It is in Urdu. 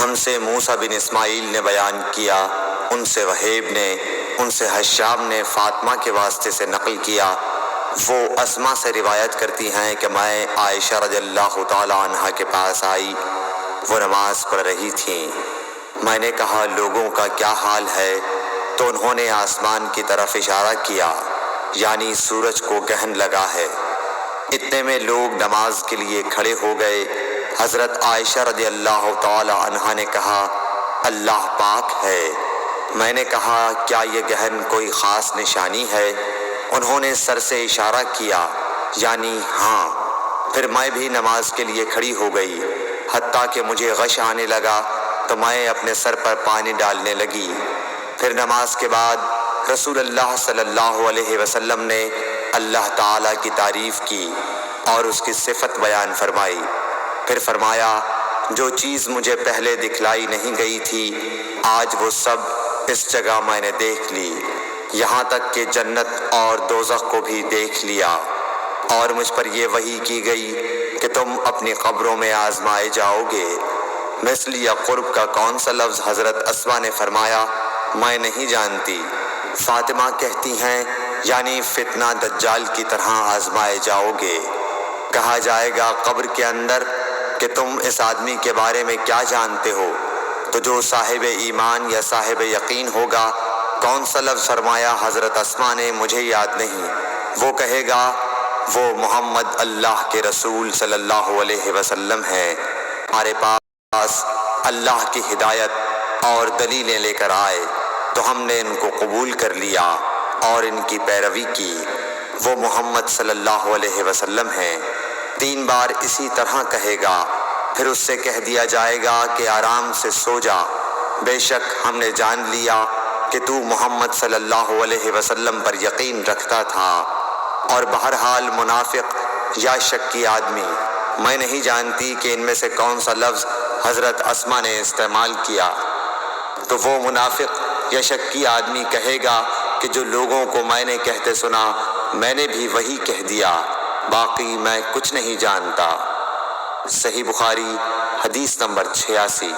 ہم سے موسیٰ بن اسماعیل نے بیان کیا، ان سے وہیب نے، ان سے حشام نے فاطمہ کے واسطے سے نقل کیا۔ وہ اسما سے روایت کرتی ہیں کہ میں عائشہ رضی اللہ تعالی عنہا کے پاس آئی، وہ نماز پڑھ رہی تھیں۔ میں نے کہا لوگوں کا کیا حال ہے؟ تو انہوں نے آسمان کی طرف اشارہ کیا، یعنی سورج کو گرہن لگا ہے۔ اتنے میں لوگ نماز کے لیے کھڑے ہو گئے۔ حضرت عائشہ رضی اللہ تعالی عنہا نے کہا اللہ پاک ہے۔ میں نے کہا کیا یہ گرہن کوئی خاص نشانی ہے؟ انہوں نے سر سے اشارہ کیا، یعنی ہاں۔ پھر میں بھی نماز کے لیے کھڑی ہو گئی، حتیٰ کہ مجھے غش آنے لگا تو میں اپنے سر پر پانی ڈالنے لگی۔ پھر نماز کے بعد رسول اللہ صلی اللہ علیہ وسلم نے اللہ تعالیٰ کی تعریف کی اور اس کی صفت بیان فرمائی۔ پھر فرمایا جو چیز مجھے پہلے دکھلائی نہیں گئی تھی، آج وہ سب اس جگہ میں نے دیکھ لی، یہاں تک کہ جنت اور دوزخ کو بھی دیکھ لیا۔ اور مجھ پر یہ وحی کی گئی کہ تم اپنی قبروں میں آزمائے جاؤ گے۔ مثل یا قرب کا کون سا لفظ؟ حضرت اسما نے فرمایا میں نہیں جانتی۔ فاطمہ کہتی ہیں یعنی فتنہ دجال کی طرح آزمائے جاؤ گے۔ کہا جائے گا قبر کے اندر کہ تم اس آدمی کے بارے میں کیا جانتے ہو؟ تو جو صاحب ایمان یا صاحب یقین ہوگا، کون سا لفظ فرمایا؟ حضرت اسما نے مجھے یاد نہیں۔ وہ کہے گا وہ محمد اللہ کے رسول صلی اللہ علیہ وسلم ہیں، ہمارے پاس اللہ کی ہدایت اور دلیلیں لے کر آئے تو ہم نے ان کو قبول کر لیا اور ان کی پیروی کی۔ وہ محمد صلی اللہ علیہ وسلم ہیں۔ 3 بار اسی طرح کہے گا، پھر اس سے کہہ دیا جائے گا کہ آرام سے سو جا، بے شک ہم نے جان لیا کہ تو محمد صلی اللہ علیہ وسلم پر یقین رکھتا تھا۔ اور بہرحال منافق یا شکی آدمی، میں نہیں جانتی کہ ان میں سے کون سا لفظ حضرت اسما نے استعمال کیا۔ تو وہ منافق یا شکی آدمی کہے گا کہ جو لوگوں کو میں نے کہتے سنا، میں نے بھی وہی کہہ دیا، باقی میں کچھ نہیں جانتا۔ صحیح بخاری حدیث نمبر 86۔